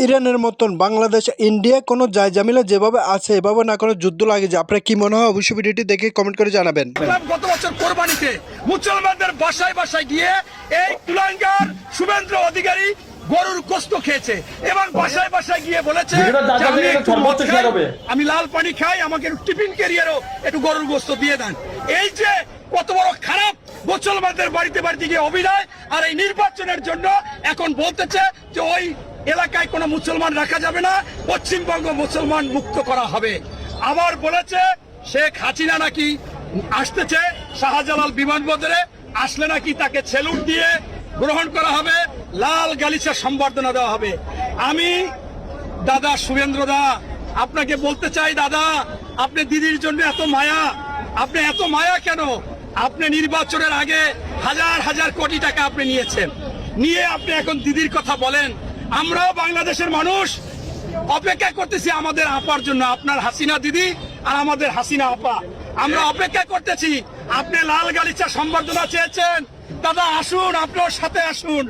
ইরানের মতন বাংলাদেশ ইন্ডিয়া কোনো জায়জামিলা যেভাবে আছে এভাবে না কোনো যুদ্ধ লাগে যে আপনার কি মনে হয় অবশ্যই ভিডিওটি দেখে কমেন্ট করে জানাবেন। গত বছর কোরবানিতে মুসলমানদের বাসায় বাসায় গিয়ে এই কুলাঙ্গার শুভেন্দ্র অধিকারী গরুর গোস্ত খেয়েছে এবং বাসায় বাসায় গিয়ে বলেছে আমি লাল পানি খাই, আমাকে একটু টিফিন ক্যারিয়ারও একটু গরুর গোস্ত দিয়ে দেন। এই যে কত বড় খারাপ মুসলমানদের বাড়িতে বাড়িতে গিয়ে অভিনয়, আর এই নির্বাচনের জন্য এখন বলতেছে যে ওই এলাকায় কোনো মুসলমান রাখা যাবে না, পশ্চিমবঙ্গ মুসলমান মুক্ত করা হবে। আবার বলেছে শেখ হাসিনা নাকি আসতেছে শাহজালাল বিমানবন্দরে, আসলে নাকি তাকে সেলুট দিয়ে গ্রহণ করা হবে, লাল গালিচা সম্বর্ধনা দেওয়া হবে। আমি দাদা শুভেন্দ্র দা আপনাকে বলতে চাই, দাদা আপনি দিদির জন্য এত মায়া, আপনি এত মায়া কেন? আপনি নির্বাচনের আগে হাজার হাজার কোটি টাকা আপনি নিয়েছেন, নিয়ে আপনি এখন দিদির কথা বলেন। আমরাও বাংলাদেশের মানুষ অপেক্ষা করতেছি আমাদের আপার জন্য, আপনার হাসিনা দিদি আর আমাদের হাসিনা আপা, আমরা অপেক্ষা করতেছি। আপনি লাল গালিচা সম্বর্ধনা চেয়েছেন, দাদা আসুন, আপনার সাথে আসুন।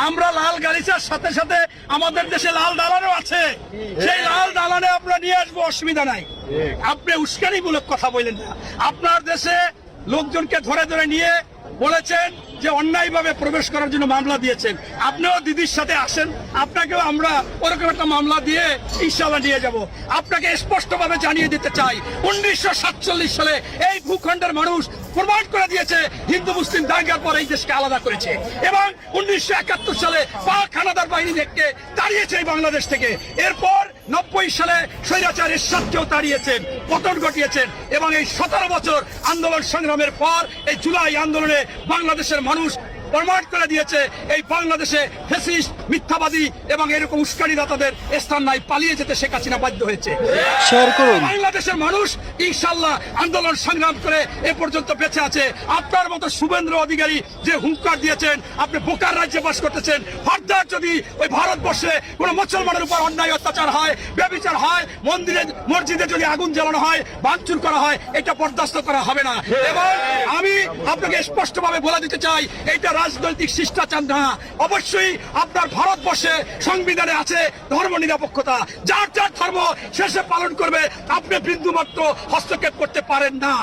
আমরা লাল গালিচার সাথে সাথে আমাদের দেশে লাল দালানও আছে, সেই লাল দালানে আমরা নিয়ে আসবো, অসুবিধা নাই। আপনি উস্কানিমূলক কথা বললেন না। আপনার দেশে লোকজনকে ধরে ধরে নিয়ে বলেছেন যে অন্যায়ভাবে প্রবেশ করার জন্য মামলা দিয়েছেন। আপনিও দিদির সাথে আসেন, আপনাকেও আমরা ওরকম একটা মামলা দিয়ে ইনশাআল্লাহ নিয়ে যাব। আপনাকে স্পষ্টভাবে জানিয়ে দিতে চাই, 1947 সালে এই ভূখণ্ডের মানুষ প্রমাণ করে দিয়েছে হিন্দু মুসলিম দাঙ্গার পর এই দেশকে আলাদা করেছে, এবং 1971 সালে পাক হানাদার বাহিনী দেখতে তাড়িয়েছে এই বাংলাদেশ থেকে। এরপর 90 সালে স্বৈরাচার এরশাদকেও তাড়িয়েছেন, পতন ঘটিয়েছেন, এবং এই 17 বছর আন্দোলন সংগ্রামের পর এই জুলাই আন্দোলনে বাংলাদেশের মানুষ প্রমাণ করে দিয়েছে এই বাংলাদেশে ফ্যাসিস্ট, মিথ্যাবাদী এবং এরকম উস্কানিদাতাদের স্থান নাই, পালিয়ে যেতে শেখ হাসিনা বাধ্য হয়েছে। শেয়ার করুন। বাংলাদেশের মানুষ ইনশাআল্লাহ আন্দোলন সংগ্রাম করে এ পর্যন্ত বেঁচে আছে। আপনার মতো শুভেন্দ্র অধিকারী যে হুঙ্কার দিয়েছেন, আপনি বোকার রাজ্যে বাস করতেছেন। ফার্দার যদি ওই ভারতবর্ষে কোনো মুসলমানের উপর অন্যায় অত্যাচার হয়, ব্যভিচার হয়, মন্দিরে মসজিদে যদি আগুন জ্বালানো হয়, ভাঙচুর করা হয়, এটা বরদাস্ত করা হবে না। এবং আমি আপনাকে স্পষ্টভাবে বলে দিতে চাই, এটা রাজনৈতিক শিষ্টাচার না। অবশ্যই আপনার ভারতবর্ষে সংবিধানে আছে ধর্ম নিরপেক্ষতা, যার যার ধর্ম শেষে পালন করবে, আপনি বিন্দুমাত্র হস্তক্ষেপ করতে পারেন না।